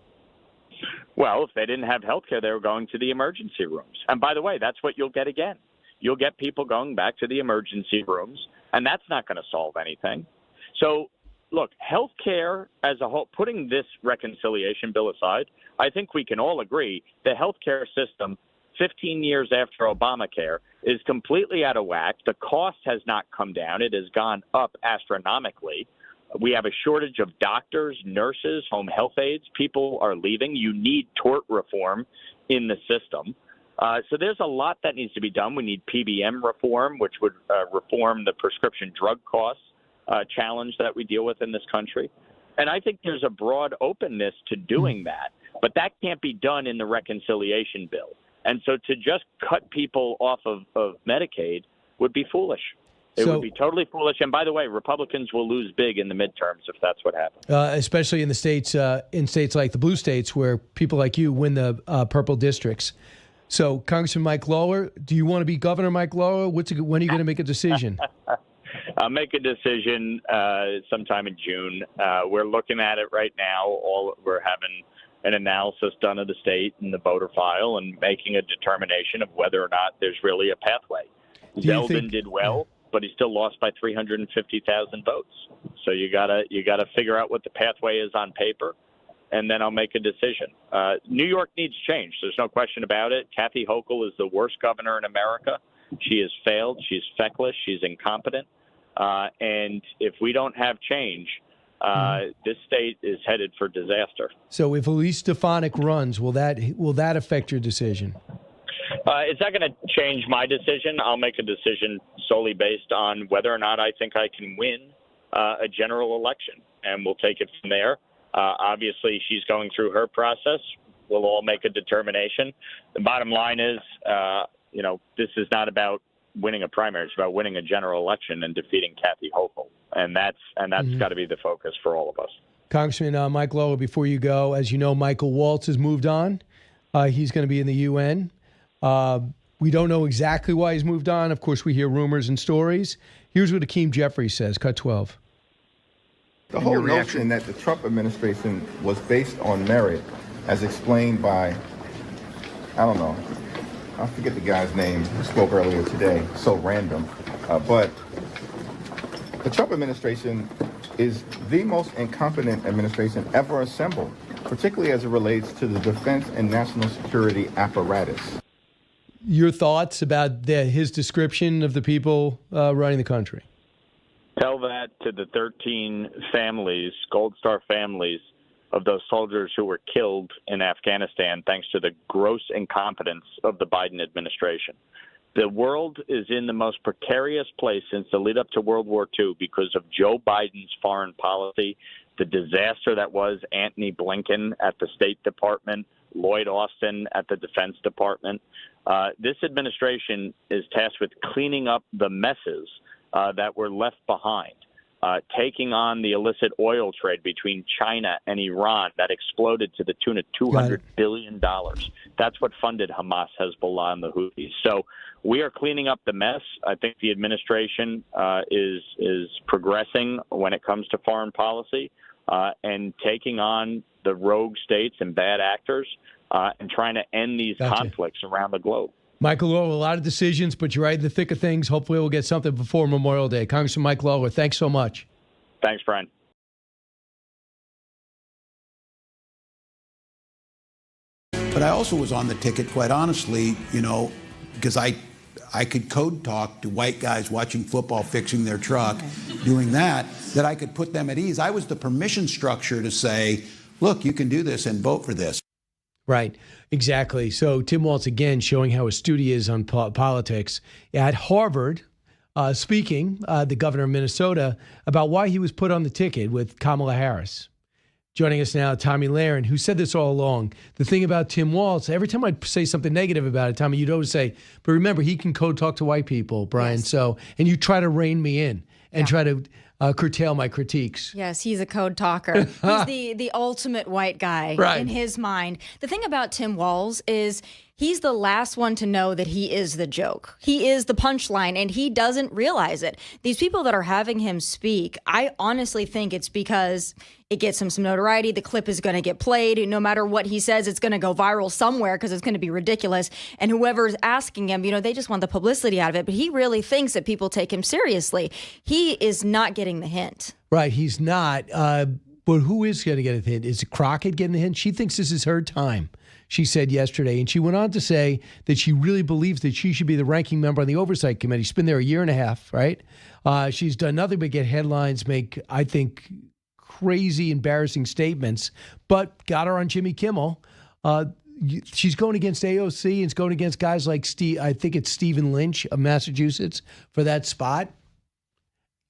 Well, if they didn't have health care, they were going to the emergency rooms. And by the way, that's what you'll get again. You'll get people going back to the emergency rooms, and that's not going to solve anything. So, look, health care as a whole, putting this reconciliation bill aside, I think we can all agree the health care system 15 years after Obamacare is completely out of whack. The cost has not come down. It has gone up astronomically. We have a shortage of doctors, nurses, home health aides. People are leaving. You need tort reform in the system. So there's a lot that needs to be done. We need PBM reform, which would reform the prescription drug costs challenge that we deal with in this country. And I think there's a broad openness to doing that. But that can't be done in the reconciliation bill. And so to just cut people off of Medicaid would be foolish. It would be totally foolish. And by the way, Republicans will lose big in the midterms if that's what happens. Especially in states like the blue states where people like you win the purple districts. So, Congressman Mike Lawler, do you want to be Governor Mike Lawler? When are you going to make a decision? I'll make a decision sometime in June. We're looking at it right now. We're having an analysis done of the state and the voter file and making a determination of whether or not there's really a pathway. Zeldin did well, but he still lost by 350,000 votes. So you gotta figure out what the pathway is on paper, and then I'll make a decision. New York needs change. There's no question about it. Kathy Hochul is the worst governor in America. She has failed. She's feckless. She's incompetent. And if we don't have change, this state is headed for disaster. So if Elise Stefanik runs, will that affect your decision? It's not going to change my decision. I'll make a decision solely based on whether or not I think I can win a general election, and we'll take it from there. Obviously, she's going through her process. We'll all make a determination. The bottom line is, this is not about winning a primary. It's about winning a general election and defeating Kathy Hochul, and that's got to be the focus for all of us. Congressman Mike Lawler, before you go, as you know, Michael Waltz has moved on. He's going to be in the UN. We don't know exactly why he's moved on. Of course, we hear rumors and stories. Here's what Akeem Jeffries says, cut 12. The whole notion that the Trump administration was based on merit, as explained by, I forget the guy's name who spoke earlier today, so random. But the Trump administration is the most incompetent administration ever assembled, particularly as it relates to the defense and national security apparatus. Your thoughts about his description of the people running the country? Tell that to the 13 families, Gold Star families, of those soldiers who were killed in Afghanistan thanks to the gross incompetence of the Biden administration. The world is in the most precarious place since the lead up to World War II because of Joe Biden's foreign policy, the disaster that was Antony Blinken at the State Department, Lloyd Austin at the Defense Department. This administration is tasked with cleaning up the messes that were left behind. Taking on the illicit oil trade between China and Iran that exploded to the tune of $200 billion. That's what funded Hamas, Hezbollah, and the Houthis. So we are cleaning up the mess. I think the administration is progressing when it comes to foreign policy and taking on the rogue states and bad actors and trying to end these conflicts around the globe. Michael Lawler, a lot of decisions, but you're right in the thick of things. Hopefully we'll get something before Memorial Day. Congressman Mike Lawler, thanks so much. Thanks, Brian. But I also was on the ticket, quite honestly, because I could code talk to white guys watching football, fixing their truck, doing that I could put them at ease. I was the permission structure to say, look, you can do this and vote for this. Right, exactly. So Tim Waltz, again, showing how astute he is on politics. At Harvard, speaking, the governor of Minnesota, about why he was put on the ticket with Kamala Harris. Joining us now, Tomi Lahren, who said this all along. The thing about Tim Waltz, every time I say something negative about it, Tomi, you'd always say, but remember, he can code talk to white people, Brian. Yes. So, and you try to rein me in and try to curtail my critiques. Yes, he's a code talker. He's the ultimate white guy in his mind. The thing about Tim Walz is he's the last one to know that he is the joke. He is the punchline, and he doesn't realize it. These people that are having him speak, I honestly think it's because it gets him some notoriety. The clip is going to get played. No matter what he says, it's going to go viral somewhere because it's going to be ridiculous. And whoever's asking him, they just want the publicity out of it. But he really thinks that people take him seriously. He is not getting the hint. Right, he's not. But who is going to get a hint? Is Crockett getting the hint? She thinks this is her time, she said yesterday. And she went on to say that she really believes that she should be the ranking member on the Oversight Committee. She's been there a year and a half, right? She's done nothing but get headlines, make, I think, crazy, embarrassing statements, but got her on Jimmy Kimmel. She's going against AOC and it's going against guys like I think it's Stephen Lynch of Massachusetts for that spot.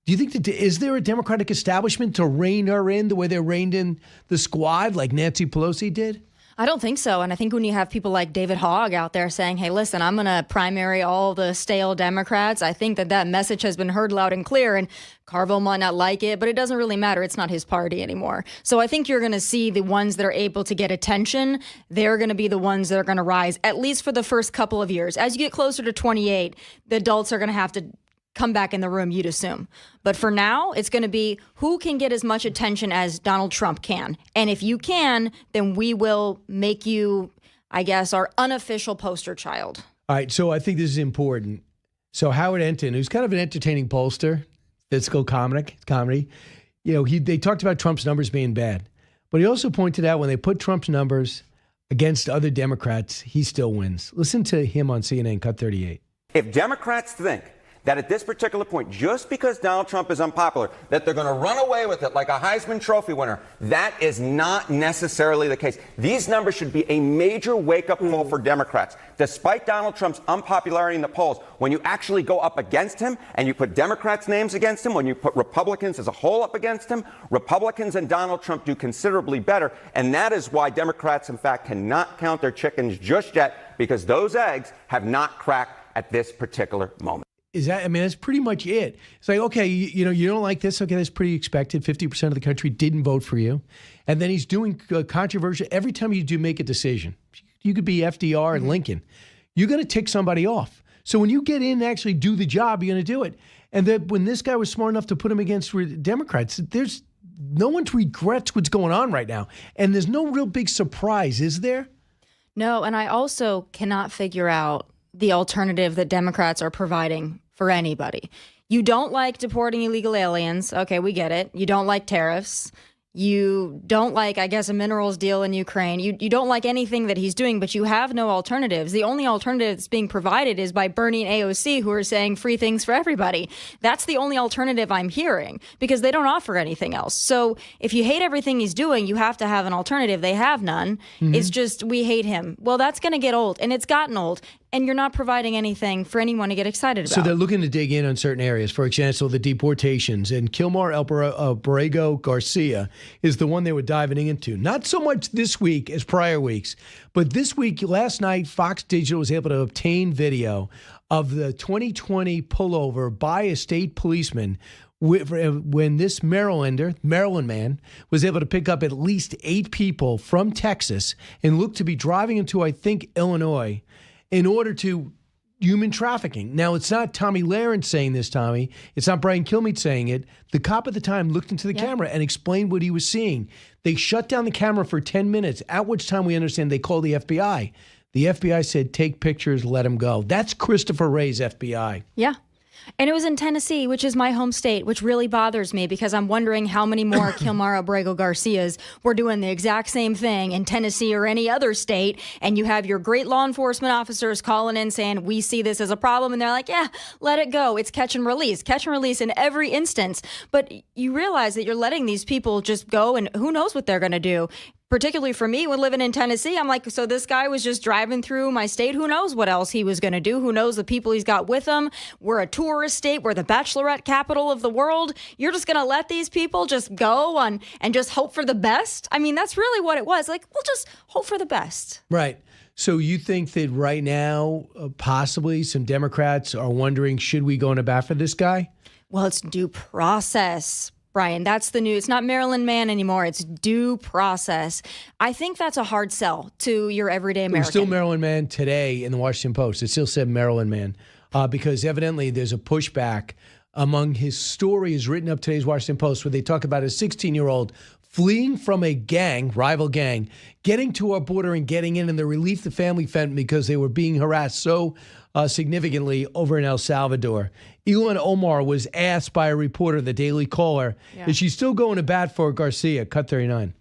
Do you think is there a Democratic establishment to rein her in the way they reined in the squad like Nancy Pelosi did? I don't think so. And I think when you have people like David Hogg out there saying, hey, listen, I'm going to primary all the stale Democrats, I think that message has been heard loud and clear. And Carville might not like it, but it doesn't really matter. It's not his party anymore. So I think you're going to see the ones that are able to get attention. They're going to be the ones that are going to rise, at least for the first couple of years. As you get closer to 28, the adults are going to have to come back in the room, you'd assume. But for now, it's going to be who can get as much attention as Donald Trump can. And if you can, then we will make you, I guess, our unofficial poster child. All right, so I think this is important. So Howard Enton, who's kind of an entertaining pollster, physical comedy, they talked about Trump's numbers being bad. But he also pointed out when they put Trump's numbers against other Democrats, he still wins. Listen to him on CNN, Cut 38. If Democrats think that at this particular point, just because Donald Trump is unpopular, that they're going to run away with it like a Heisman Trophy winner, that is not necessarily the case. These numbers should be a major wake-up call for Democrats. Despite Donald Trump's unpopularity in the polls, when you actually go up against him and you put Democrats' names against him, when you put Republicans as a whole up against him, Republicans and Donald Trump do considerably better. And that is why Democrats, in fact, cannot count their chickens just yet, because those eggs have not cracked at this particular moment. That's pretty much it. It's like, okay, you don't like this. Okay, that's pretty expected. 50% of the country didn't vote for you. And then he's doing controversial. Every time you do make a decision, you could be FDR and Lincoln. You're going to tick somebody off. So when you get in and actually do the job, you're going to do it. And then when this guy was smart enough to put him against Democrats, there's no one regrets what's going on right now. And there's no real big surprise, is there? No, and I also cannot figure out the alternative that Democrats are providing for anybody. You don't like deporting illegal aliens. Okay, we get it. You don't like tariffs. You don't like, I guess, a minerals deal in Ukraine. You don't like anything that he's doing, but you have no alternatives. The only alternative that's being provided is by Bernie and AOC, who are saying free things for everybody. That's the only alternative I'm hearing, because they don't offer anything else. So if you hate everything he's doing, you have to have an alternative. They have none. Mm-hmm. It's just, we hate him. Well, that's going to get old, and it's gotten old. And you're not providing anything for anyone to get excited about. So they're looking to dig in on certain areas. For example, the deportations. And Kilmeade Abrego Garcia is the one they were diving into. Not so much this week as prior weeks. But this week, last night, Fox Digital was able to obtain video of the 2020 pullover by a state policeman when this Maryland man was able to pick up at least 8 people from Texas and looked to be driving into, I think, Illinois, in order to human trafficking. Now, it's not Tomi Lahren saying this, Tommy. It's not Brian Kilmeade saying it. The cop at the time looked into the camera and explained what he was seeing. They shut down the camera for 10 minutes, at which time we understand they called the FBI. The FBI said, take pictures, let him go. That's Christopher Wray's FBI. Yeah. And it was in Tennessee, which is my home state, which really bothers me because I'm wondering how many more Kilmeade Abrego Garcias were doing the exact same thing in Tennessee or any other state. And you have your great law enforcement officers calling in saying, we see this as a problem. And they're like, yeah, let it go. It's catch and release in every instance. But you realize that you're letting these people just go, and who knows what they're going to do. Particularly for me, when living in Tennessee, I'm like, so this guy was just driving through my state. Who knows what else he was going to do? Who knows the people he's got with him? We're a tourist state. We're the bachelorette capital of the world. You're just going to let these people just go on and just hope for the best? I mean, that's really what it was. Like, we'll just hope for the best. Right. So you think that right now, possibly some Democrats are wondering, should we go into bat for this guy? Well, it's due process, Brian. That's the new. It's not Maryland man anymore. It's due process. I think that's a hard sell to your everyday American. It was still Maryland man today in the Washington Post. It still said Maryland man because evidently there's a pushback among his story is written up today's Washington Post where they talk about a 16-year-old fleeing from a gang, rival gang, getting to our border and getting in, and the relief the family felt because they were being harassed so significantly over in El Salvador. Ilhan Omar was asked by a reporter, the Daily Caller, is she still going to bat for Garcia? Cut 39.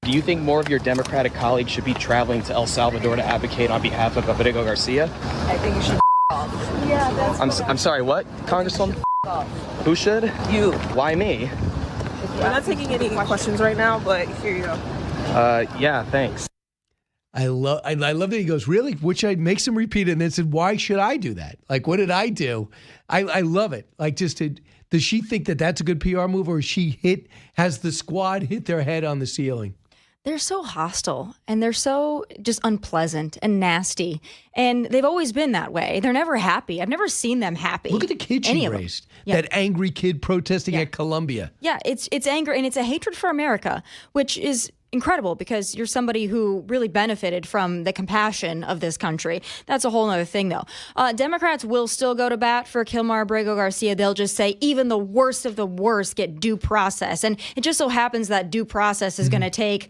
Do you think more of your Democratic colleagues should be traveling to El Salvador to advocate on behalf of Rodrigo Garcia? I think you should off. Yeah, that's I'm sorry, what, Congresswoman? Who should? You. Why me? We're not taking any questions right now, but here you go. Yeah, thanks. I love that he goes, really? Which I makes him repeat it and then said, why should I do that? Like, what did I do? I love it. Like, does she think that that's a good PR move, or has the squad hit their head on the ceiling? They're so hostile and they're so just unpleasant and nasty. And they've always been that way. They're never happy. I've never seen them happy. Look at the kid she raised. Yeah. That angry kid protesting at Columbia. Yeah, it's anger and it's a hatred for America, which is incredible because you're somebody who really benefited from the compassion of this country. That's a whole other thing, though. Democrats will still go to bat for Kilmeade Abrego Garcia. They'll just say even the worst of the worst get due process. And it just so happens that due process is going to take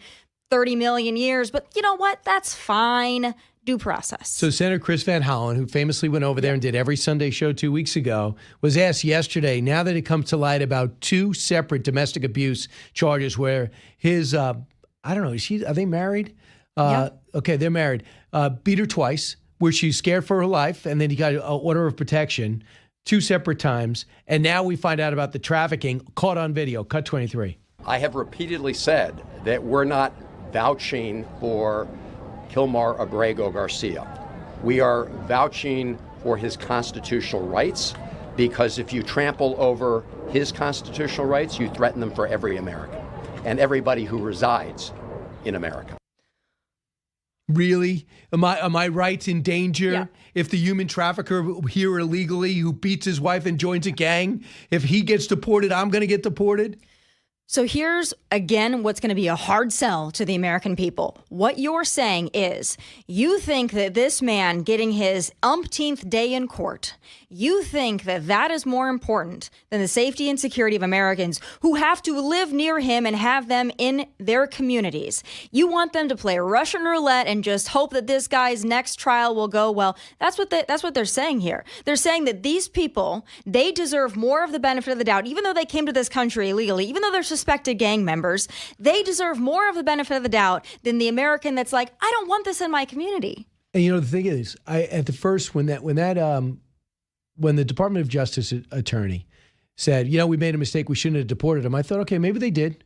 30 million years. But you know what? That's fine. Due process. So Senator Chris Van Hollen, who famously went over there and did every Sunday show 2 weeks ago, was asked yesterday, now that it comes to light about two separate domestic abuse charges where his, I don't know, are they married? Yeah. Okay, they're married. Beat her twice, where she's scared for her life, and then he got an order of protection 2 separate times. And now we find out about the trafficking caught on video. Cut 23. I have repeatedly said that we're not vouching for Kilmeade Abrego Garcia. We are vouching for his constitutional rights, because if you trample over his constitutional rights, you threaten them for every American and everybody who resides in America. Really? Are my rights in danger if the human trafficker here illegally who beats his wife and joins a gang, if he gets deported, I'm going to get deported? So here's, again, what's going to be a hard sell to the American people. What you're saying is you think that this man getting his umpteenth day in court, you think that that is more important than the safety and security of Americans who have to live near him and have them in their communities. You want them to play Russian roulette and just hope that this guy's next trial will go well. That's what they're saying here. They're saying that these people, they deserve more of the benefit of the doubt, even though they came to this country illegally, even though they're suspected gang members, they deserve more of the benefit of the doubt than the American that's like, I don't want this in my community. And you know, the thing is, at the first, when the Department of Justice attorney said, you know, we made a mistake, we shouldn't have deported him, I thought, okay, maybe they did.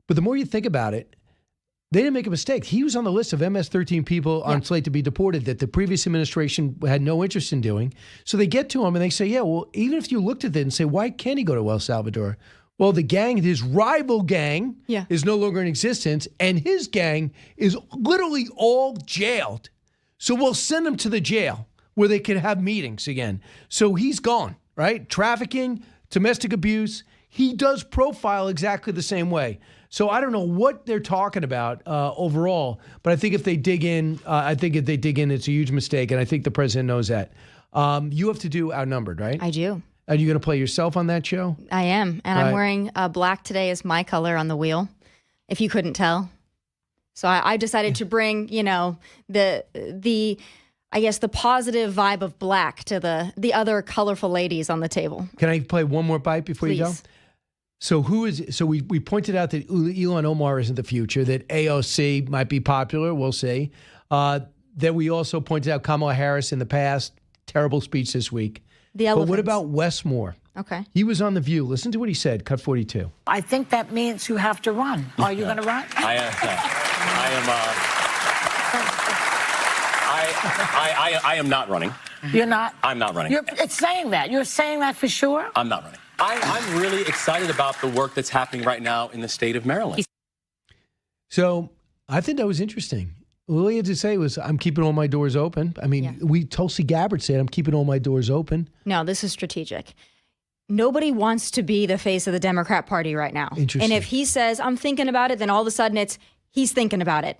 But the more you think about it, they didn't make a mistake. He was on the list of MS-13 people on slate to be deported that the previous administration had no interest in doing. So they get to him and they say, yeah, well, even if you looked at it and say, why can't he go to El Salvador? Well, the gang, his rival gang, is no longer in existence, and his gang is literally all jailed. So we'll send him to the jail where they can have meetings again. So he's gone, right? Trafficking, domestic abuse. He does profile exactly the same way. So I don't know what they're talking about overall, but I think if they dig in, it's a huge mistake, and I think the president knows that. You have to do Outnumbered, right? I do. Are you going to play yourself on that show? I am, and I'm wearing black today as my color on the wheel, if you couldn't tell. So I decided to bring, you know, the I guess the positive vibe of black to the other colorful ladies on the table. Can I play one more bite before Please. You go? So we pointed out that Ilhan Omar isn't the future, that AOC might be popular, we'll see. That we also pointed out Kamala Harris in the past, terrible speech this week. But what about Wes Moore? Okay. He was on The View. Listen to what he said, cut 42. I think that means you have to run. Are you going to run? I am not running. You're not? I'm not running. It's saying that. You're saying that for sure? I'm not running. I'm really excited about the work that's happening right now in the state of Maryland. So I think that was interesting. All he had to say was, I'm keeping all my doors open. I mean, Tulsi Gabbard said, I'm keeping all my doors open. No, this is strategic. Nobody wants to be the face of the Democrat Party right now. Interesting. And if he says, I'm thinking about it, then all of a sudden he's thinking about it.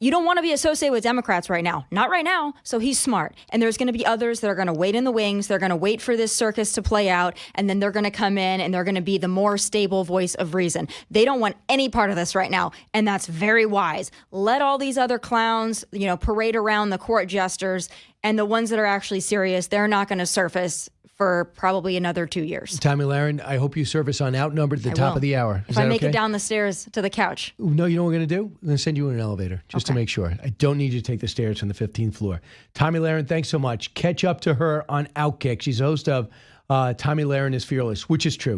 you don't want to be associated with Democrats right now. Not right now. So he's smart. And there's going to be others that are going to wait in the wings. They're going to wait for this circus to play out. And then they're going to come in and they're going to be the more stable voice of reason. They don't want any part of this right now. And that's very wise. Let all these other clowns, parade around the court jesters. And the ones that are actually serious, they're not going to surface for probably another 2 years. Tomi Lahren, I hope you service on Outnumbered at the top of the hour. If I make it down the stairs to the couch. No, you know what we're going to do? I'm going to send you in an elevator just to make sure. I don't need you to take the stairs from the 15th floor. Tomi Lahren, thanks so much. Catch up to her on OutKick. She's the host of Tomi Lahren is Fearless, which is true.